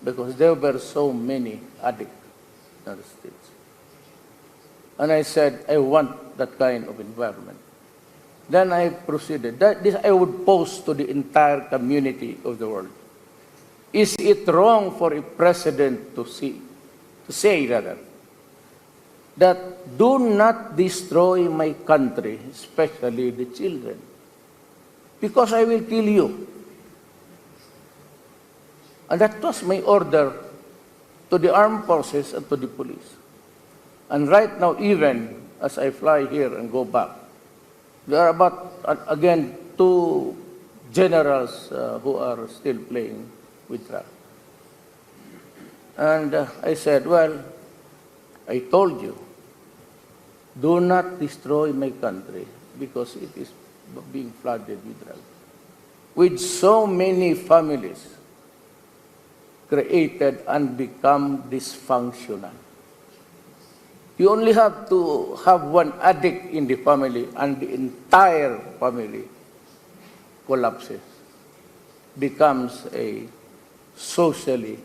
because there were so many addicts in the States. And I said, I want that kind of environment. Then I proceeded. This I would pose to the entire community of the world. Is it wrong for a president to say that do not destroy my country, especially the children, because I will kill you? And that was my order to the armed forces and to the police. And right now, even as I fly here and go back, there are about, again, 2 generals who are still playing with drugs. And I said, well, I told you, do not destroy my country because it is being flooded with drugs. With so many families created and become dysfunctional. You only have to have one addict in the family and the entire family collapses, becomes a socially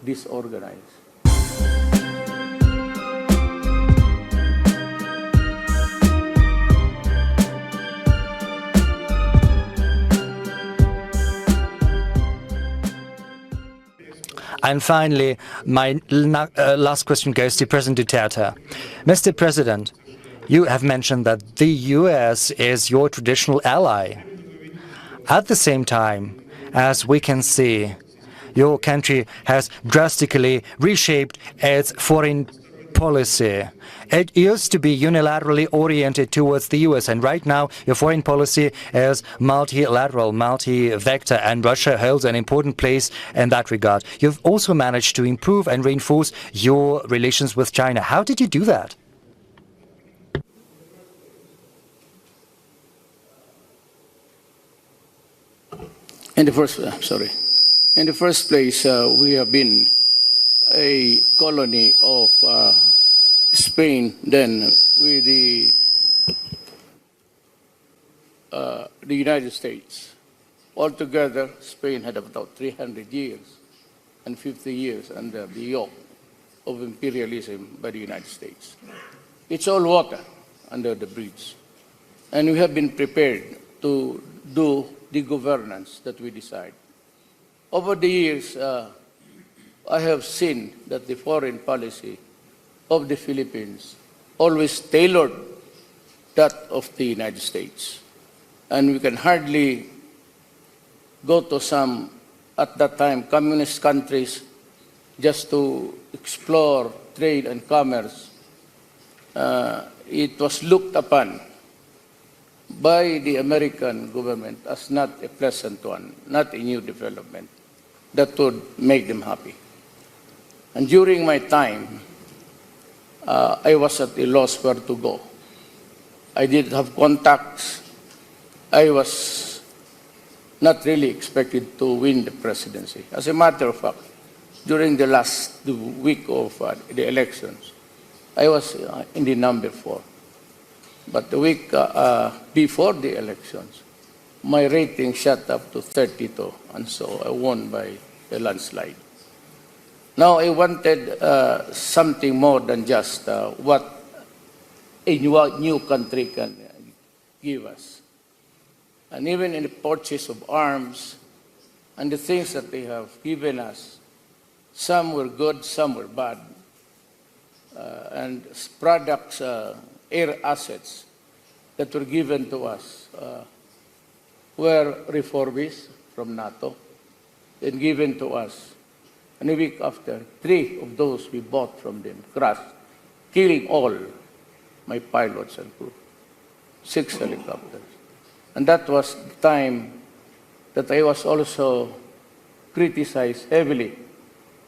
disorganized. And finally, my last question goes to President Duterte. Mr. President, you have mentioned that the US is your traditional ally. At the same time, as we can see, your country has drastically reshaped its foreign policy. It used to be unilaterally oriented towards the US, and right now your foreign policy is multilateral, multi-vector, and Russia holds an important place in that regard. You've also managed to improve and reinforce your relations with China. How did you do that? In the first place, we have been a colony of Spain then with the United States. Altogether, Spain had about 300 years and 50 years under the yoke of imperialism by the United States. It's all water under the bridge. And we have been prepared to do the governance that we decide. Over the years, I have seen that the foreign policy of the Philippines always tailored that of the United States. And we can hardly go to some, at that time, communist countries just to explore trade and commerce. It was looked upon by the American government as not a pleasant one, not a new development that would make them happy. And during my time, I was at a loss where to go. I didn't have contacts. I was not really expected to win the presidency. As a matter of fact, during the last week of the elections, I was in the number 4. But the week before the elections, my rating shot up to 32, and so I won by a landslide. Now, I wanted something more than just what a new country can give us. And even in the purchase of arms and the things that they have given us, some were good, some were bad. And products, air assets that were given to us were refurbished from NATO and given to us. And a week after, 3 of those we bought from them crashed, killing all my pilots and crew, 6 helicopters. And that was the time that I was also criticized heavily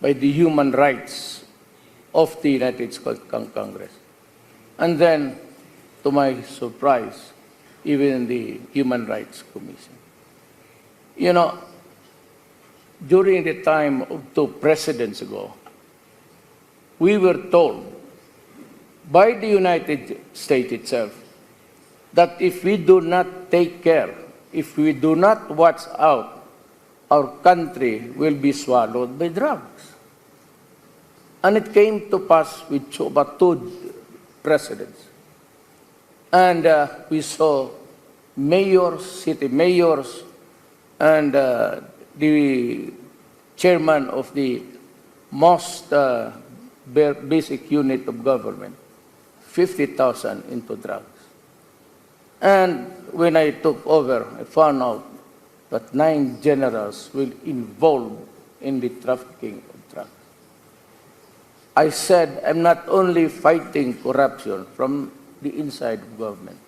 by the human rights of the United States Congress. And then, to my surprise, even the Human Rights Commission. You know, during the time of 2 presidents ago, we were told by the United States itself that if we do not take care, if we do not watch out our country will be swallowed by drugs. And it came to pass with about two presidents. And we saw mayors, city mayors, and the chairman of the most basic unit of government, 50,000 into drugs. And when I took over, I found out that 9 generals will involved in the trafficking of drugs. I said, I'm not only fighting corruption from the inside of government.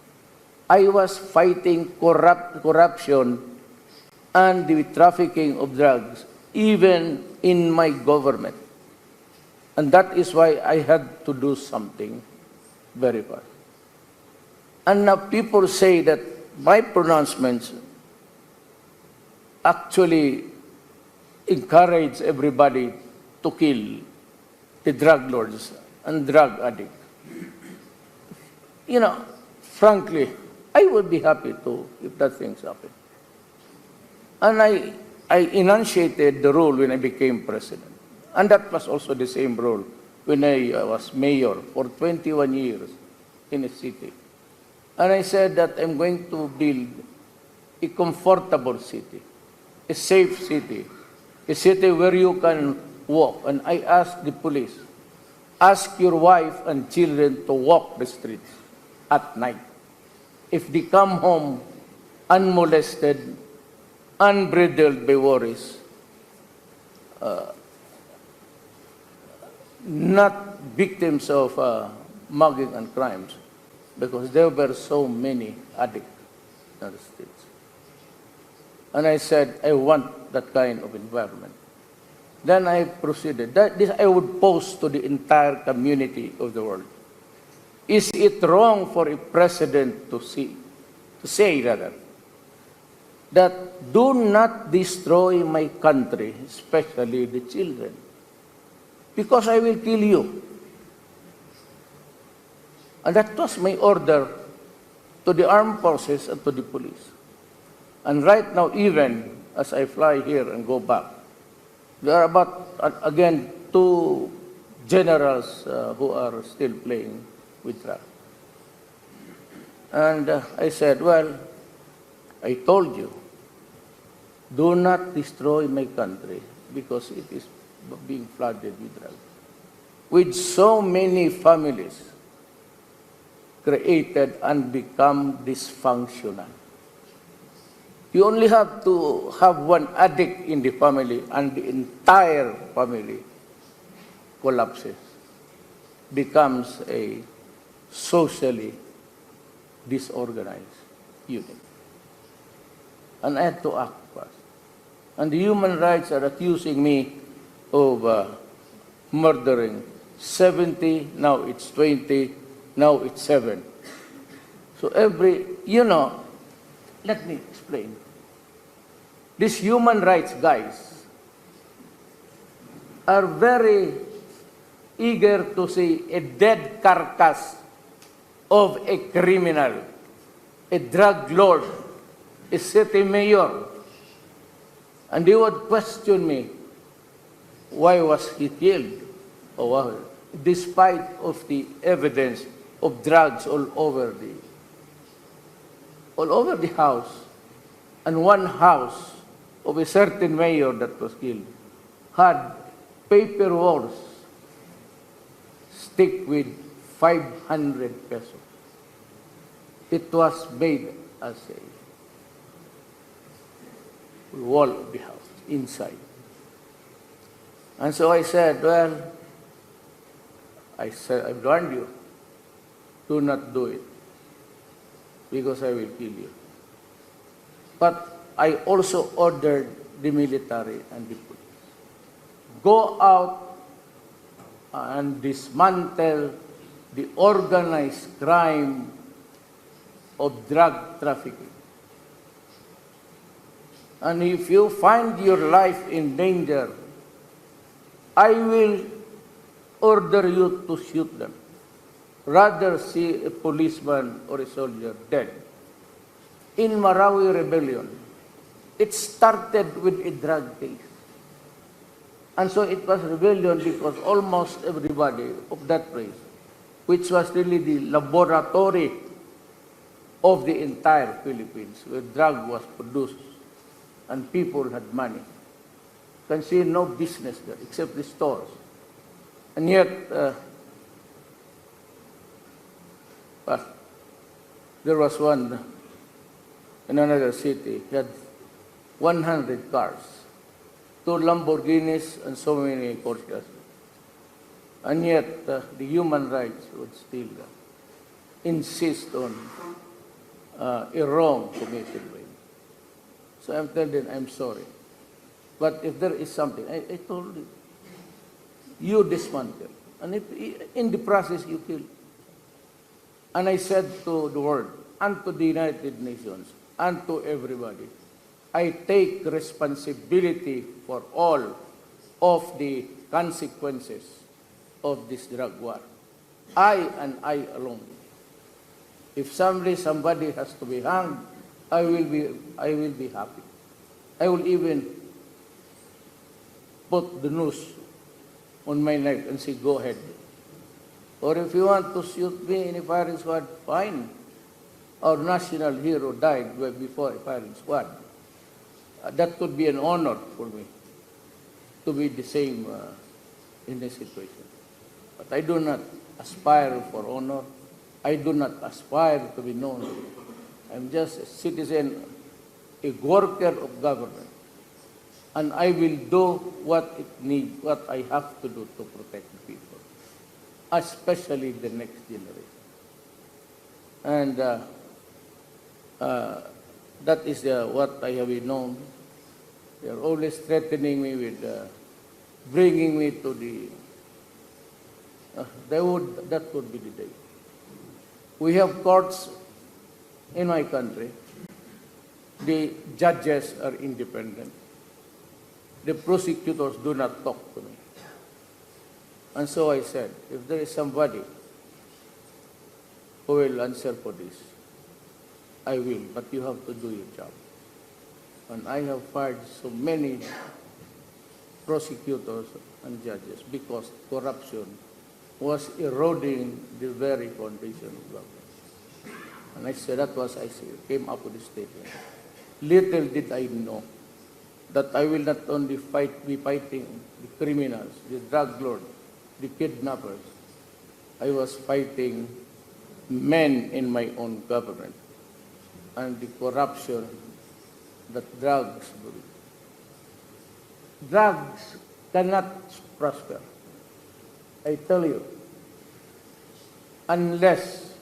I was fighting corruption and the trafficking of drugs even in my government. And that is why I had to do something very fast. And now people say that my pronouncements actually encourage everybody to kill the drug lords and drug addicts. You know, frankly, I would be happy to if that things happen. And I enunciated the rule when I became president. And that was also the same rule when I was mayor for 21 years in a city. And I said that I'm going to build a comfortable city, a safe city, a city where you can walk. And I asked the police, ask your wife and children to walk the streets at night. If they come home unmolested, unbridled by worries, not victims of mugging and crimes, because there were so many addicts in the streets. And I said, I want that kind of environment. Then I proceeded. This I would pose to the entire community of the world. Is it wrong for a president to say rather, that do not destroy my country, especially the children, because I will kill you? And that was my order to the armed forces and to the police. And right now, even as I fly here and go back, there are about, again, 2 generals who are still playing with drugs. And I said, well, I told you, do not destroy my country because it is being flooded with drugs. With so many families created and become dysfunctional. You only have to have one addict in the family and the entire family collapses, becomes a socially disorganized unit. And I had to act fast. And the human rights are accusing me of murdering 70, now it's 20, now it's 7. So let me explain. These human rights guys are very eager to see a dead carcass of a criminal, a drug lord, a city mayor. And they would question me, why was he killed? Despite of the evidence of drugs all over the house, and one house of a certain mayor that was killed had paper walls stick with 500 pesos. It was made as a wall of the house inside. And so I said, well, I've warned you, do not do it, because I will kill you. But I also ordered the military and the police, go out and dismantle the organized crime of drug trafficking. And if you find your life in danger, I will order you to shoot them. Rather see a policeman or a soldier dead. In Marawi Rebellion, It started with a drug case. And so it was rebellion because almost everybody of that place, which was really the laboratory of the entire Philippines, where drug was produced and people had money, can see no business there except the stores. And yet, there was one in another city, he had 100 cars, 2 Lamborghinis, and so many Porsches. And yet, the human rights would still insist on a wrong committed by him. So I'm telling them, I'm sorry. But if there is something, I told you dismantle. And if in the process you kill. And I said to the world, and to the United Nations, and to everybody, I take responsibility for all of the consequences of this drug war. I and I alone. If somebody has to be hanged, I will be happy. I will even put the noose on my neck and say, go ahead. Or if you want to shoot me in a firing squad, fine. Our national hero died before a firing squad. That could be an honor for me to be the same in this situation. But I do not aspire for honor. I do not aspire to be known. I'm just a citizen, a worker of government. And I will do what I have to do to protect the people, especially the next generation. And that is what I have been known. They are always threatening me with bringing me to the... that would be the day. We have courts in my country. The judges are independent. The prosecutors do not talk to me. And so I said, if there is somebody who will answer for this, I will, but you have to do your job. And I have fired so many prosecutors and judges because corruption was eroding the very foundation of government. And I said, came up with a statement. Little did I know that I will not only be fighting the criminals, the drug lords, the kidnappers. I was fighting men in my own government and the corruption that drugs bring. Drugs cannot prosper, I tell you, unless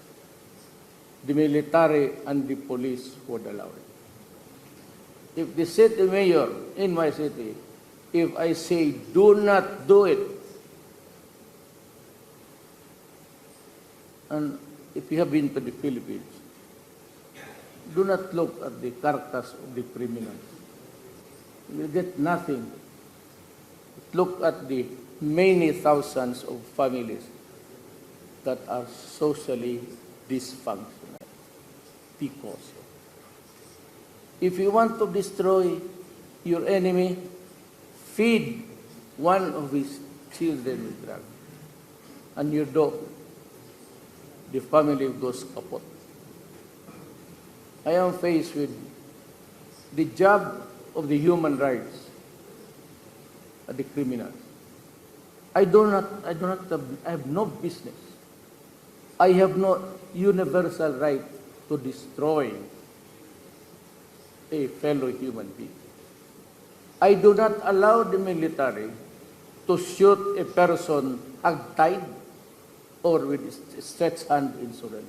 the military and the police would allow it. If the city mayor in my city, if I say do not do it, and if you have been to the Philippines, do not look at the carcass of the criminals. You will get nothing. Look at the many thousands of families that are socially dysfunctional because if you want to destroy your enemy, feed one of his children with drugs, and your dog, the family goes kaput. I am faced with the job of the human rights of the criminals. I have no business. I have no universal right to destroy a fellow human being. I do not allow the military to shoot a person hog-tied or with a stretched hand in surrender.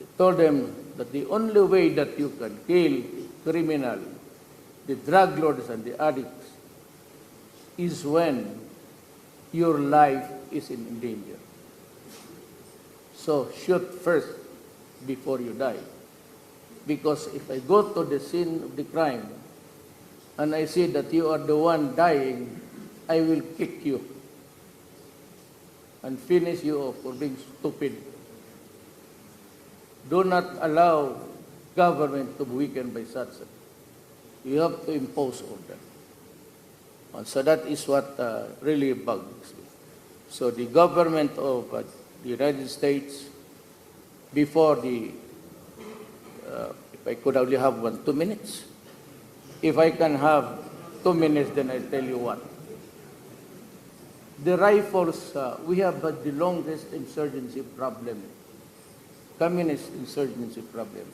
I told them that the only way that you can kill a criminal, the drug lords and the addicts, is when your life is in danger. So shoot first before you die. Because if I go to the scene of the crime and I see that you are the one dying, I will kick you and finish you off for being stupid. Do not allow government to be weakened by such. You have to impose order. And so that is what really bugs me. So the government of the United States, before the, if I could only have 2 minutes, if I can have 2 minutes, then I'll tell you what. The rifles, we have the longest insurgency problem, communist insurgency problem,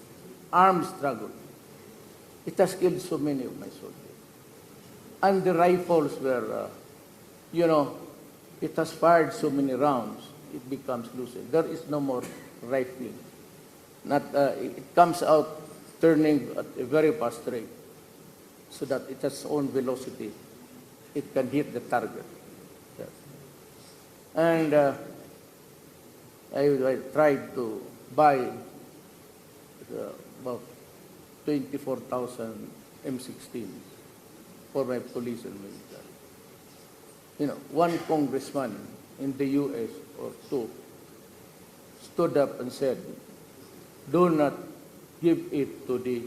armed struggle. It has killed so many of my soldiers. And the rifles were, it has fired so many rounds, it becomes loosened. There is no more rifling. It comes out turning at a very fast rate so that it has its own velocity. It can hit the target. Yes. And I tried to buy about 24,000 M16s for my police and military. One congressman in the U.S. or two stood up and said, do not give it to the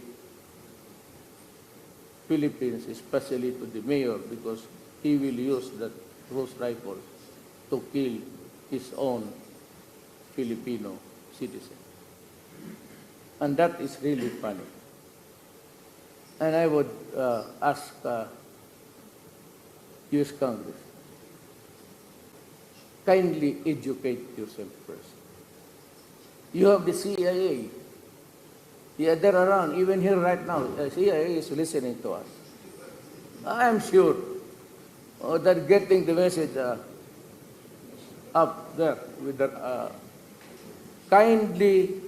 Philippines, especially to the mayor, because he will use those rifles to kill his own Filipino citizen. And that is really funny. And I would ask U.S. Congress, kindly educate yourself first. You have the CIA. Yeah, they're around, even here right now. The CIA is listening to us. I am sure they're getting the message up there. Kindly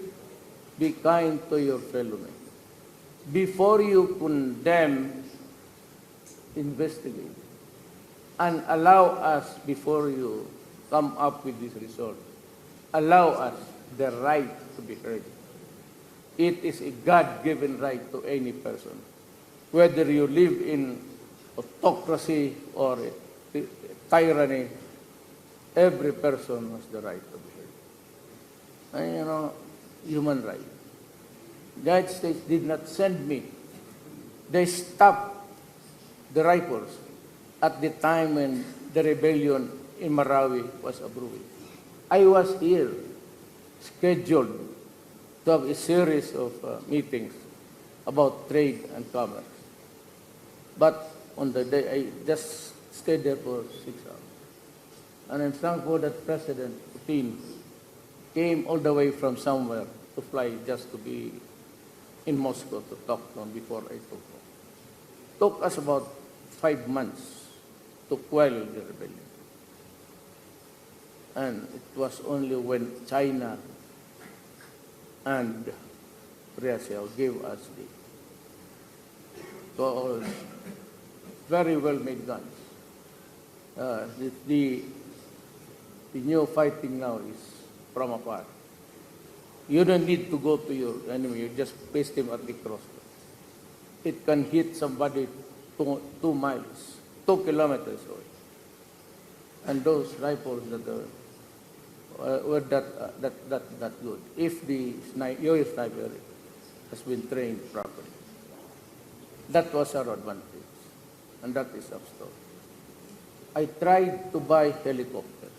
be kind to your fellow men. Before you condemn, investigate. And allow us, before you come up with this result, allow us the right to be heard. It is a God-given right to any person. Whether you live in autocracy or tyranny, every person has the right to be heard. And human right. The United States did not send me. They stopped the rifles at the time when the rebellion in Marawi was brewing. I was here, scheduled to have a series of meetings about trade and commerce. But on the day, I just stayed there for 6 hours. And I'm thankful that President Putin came all the way from somewhere to fly just to be in Moscow to talk to him before I took off. It took us about 5 months to quell the rebellion. And it was only when China and Russia gave us the very well-made guns. The new fighting now is from afar. You don't need to go to your enemy, you just paste him at the crossroads. It can hit somebody 2 miles, 2 kilometers away. And those rifles that were that good, if your sniper has been trained properly. That was our advantage, and that is our story. I tried to buy helicopters.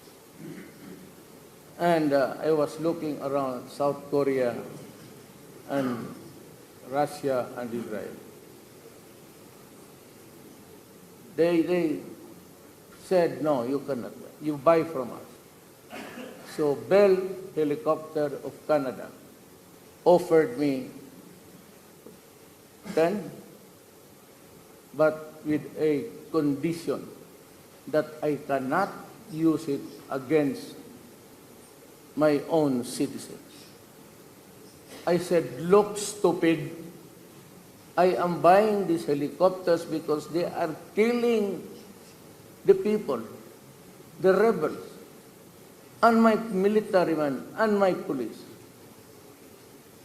And I was looking around South Korea and Russia and Israel. They said, no, you cannot buy. You buy from us. So Bell Helicopter of Canada offered me 10, but with a condition that I cannot use it against my own citizens. I said, look, stupid. I am buying these helicopters because they are killing the people, the rebels, and my military men, and my police.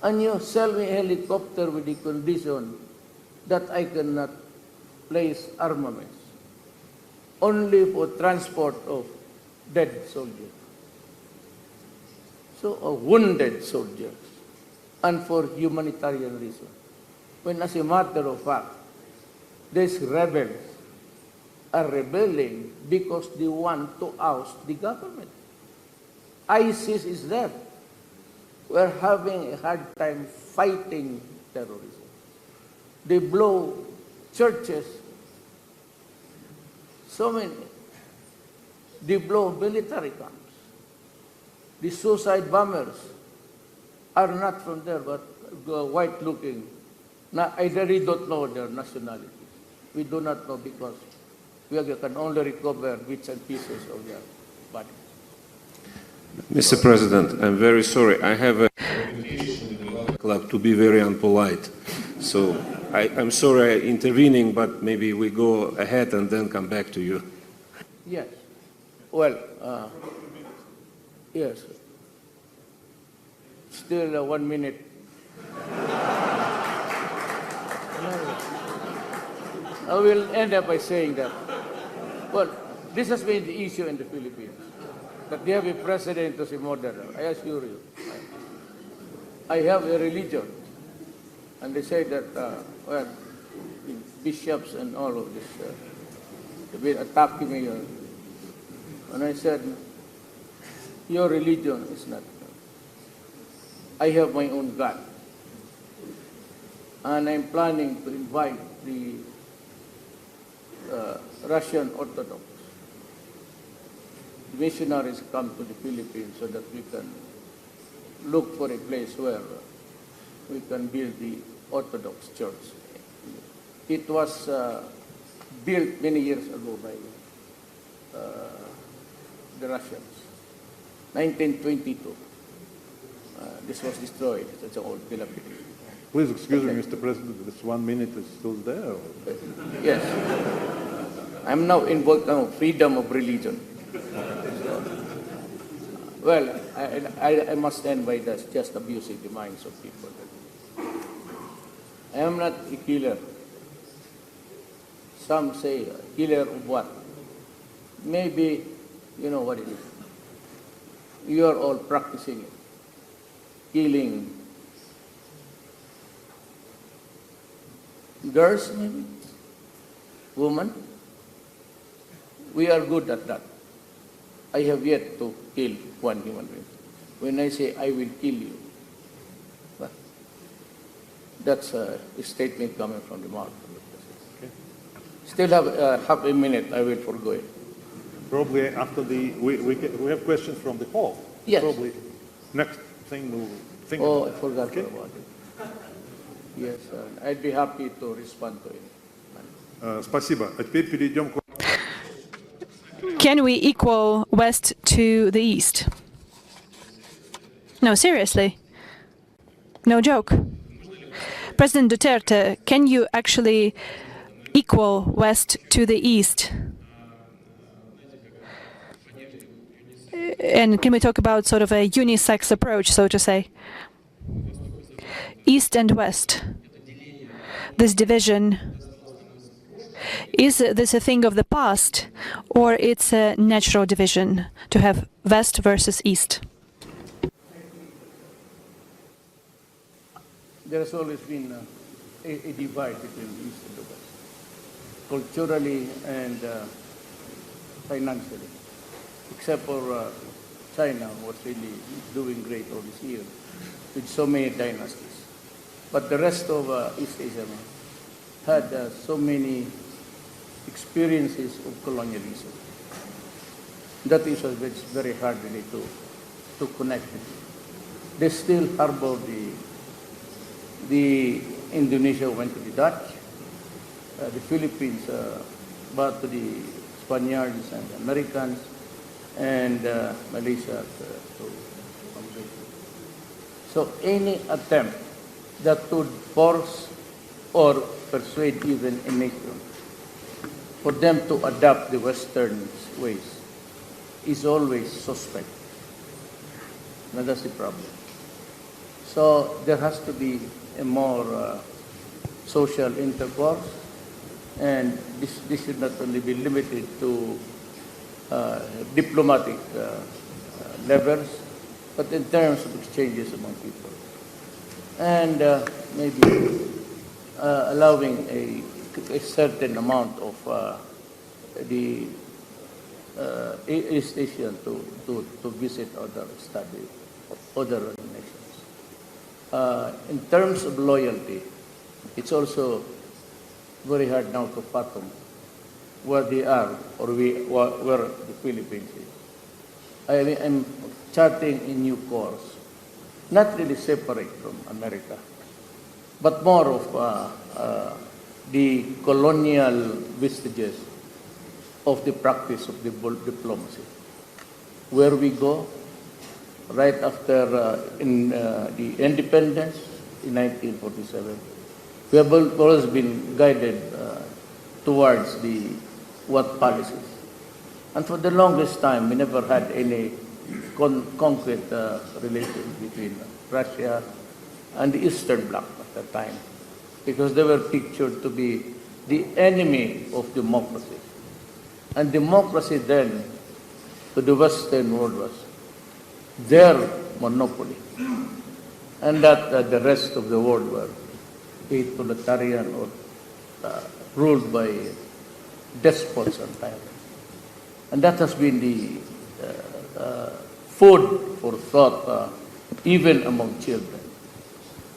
And you sell me a helicopter with the condition that I cannot place armaments, only for transport of dead soldiers. So, wounded soldiers. and for humanitarian reasons. When as a matter of fact, these rebels are rebelling because they want to oust the government. ISIS is there. We're having a hard time fighting terrorism. They blow churches, so many. They blow military camps. The suicide bombers are not from there, but white-looking. I really don't know their nationalities. We do not know because we can only recover bits and pieces of their body. Mr. President, I'm very sorry. I have a club to be very unpolite. So I'm sorry I'm intervening, but maybe we go ahead and then come back to you. Yes. Well, yes. Still 1 minute. I will end up by saying that, well, this has been the issue in the Philippines, that they have a president who's a murderer. I assure you. I have a religion, and they say that, well, bishops and all of this, they've been attacking me. And I said, your religion is not. I have my own God. And I'm planning to invite the Russian Orthodox missionaries come to the Philippines so that we can look for a place where we can build the Orthodox Church. It was built many years ago by the Russians. 1922. This was destroyed. It's an old pyramid. Please excuse me, Mr. President, this 1 minute is still there. Yes. I'm now involved in freedom of religion. Well, I must end by this, just abusing the minds of people. I am not a killer. Some say, killer of what? Maybe, you know what it is. You are all practicing it. Killing girls, maybe, women. We are good at that. I have yet to kill one human being. When I say I will kill you, but that's a statement coming from the mouth of the president. Okay. Still have half a minute. I will forgo it. Probably after the, we have questions from the hall. Yes. Probably next thing we'll think Oh, I about. forgot Okay. about it. Yes, I'd be happy to respond to it. Спасибо. А теперь перейдем к... Can we equal West to the East? No, seriously. No joke. President Duterte, can you actually equal West to the East? And can we talk about sort of a unisex approach, so to say? East and West. This division, is this a thing of the past, or it's a natural division to have West versus East? There has always been a divide between the East and the West, culturally and financially, except for China, was really doing great all these years with so many dynasties. But the rest of East Asia had so many experiences of colonialism. That is why it's very hard really to connect it. They still harbor the Indonesia went to the Dutch, the Philippines bought to the Spaniards and the Americans, and Malaysia to Malaysia. So any attempt that would force or persuade even a nation for them to adopt the Western ways is always suspect. Now that's the problem. So there has to be a more social intercourse, and this should not only be limited to diplomatic levels, but in terms of exchanges among people. and maybe allowing a certain amount of the East Asian to visit other studies, other nations. In terms of loyalty, it's also very hard now to fathom where they are or where the Philippines is. I mean, I'm charting a new course, not really separate from America, but more of the colonial vestiges of the practice of diplomacy. Where we go, right after the independence in 1947, we have always been guided towards what policies. And for the longest time, we never had any concrete relations between Russia and the Eastern Bloc at that time, because they were pictured to be the enemy of democracy. And democracy then, to the Western world, was their monopoly. And that the rest of the world were totalitarian or ruled by despots and tyrants. And that has been the food for thought, even among children.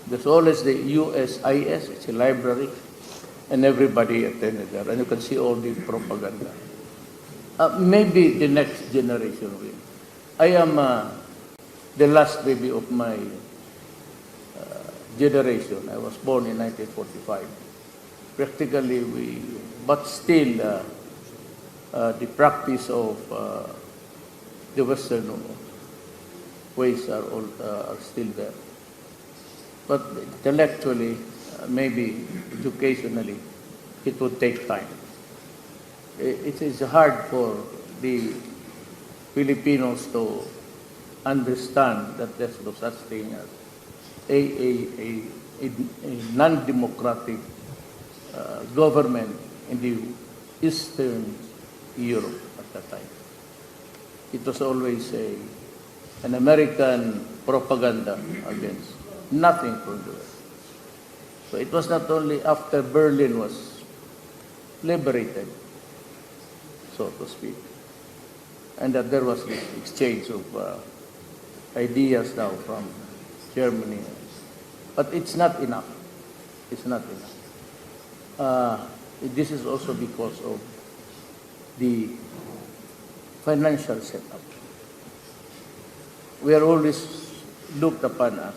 There's always the USIS, it's a library, and everybody attended there, and you can see all the propaganda. Maybe the next generation will. I am the last baby of my generation. I was born in 1945. Practically, but still, the practice of the Western ways are still there. But intellectually, maybe educationally, it would take time. It is hard for the Filipinos to understand that there's no such thing as a non-democratic government in the Eastern Europe at that time. It was always an American propaganda against nothing from the West. So it was not only after Berlin was liberated, so to speak, and that there was this exchange of ideas now from Germany. But it's not enough. It's not enough. This is also because of the financial setup. We are always looked upon as,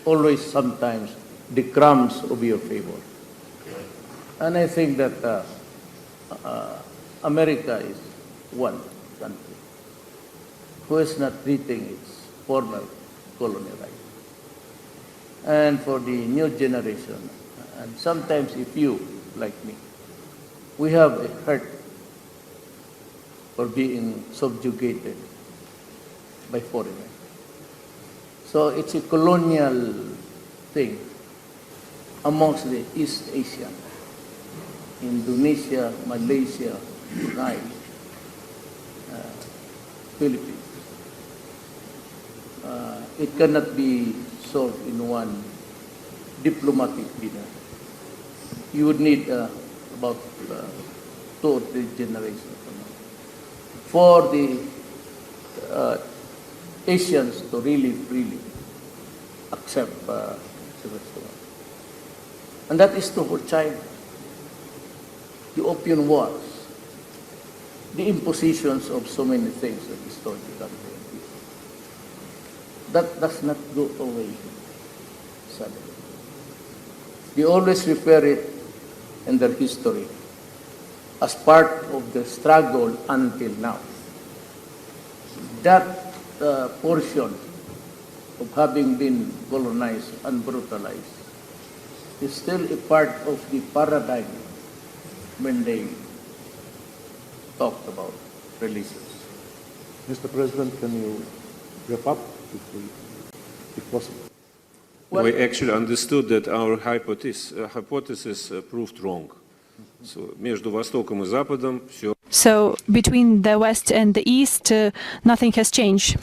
always sometimes the crumbs of your favor. And I think that America is one country who is not treating its former colony right. And for the new generation, and sometimes if you, like me, we have a hurt for being subjugated by foreigners. So it's a colonial thing amongst the East Asian, Indonesia, Malaysia, Brunei, Philippines. It cannot be solved in one diplomatic dinner. You would need about 2 or 3 generations for the Asians to really accept the Western. And that is true for China. The Opium Wars, the impositions of so many things that destroyed the country. That does not go away suddenly. They always refer it in their history as part of the struggle until now. That portion of having been colonized and brutalized is still a part of the paradigm when they talked about religions. Mr. President, can you wrap up if possible? We actually understood that our hypothesis proved wrong. So, между Востоком и Западом все. So between the West and the East, nothing has changed.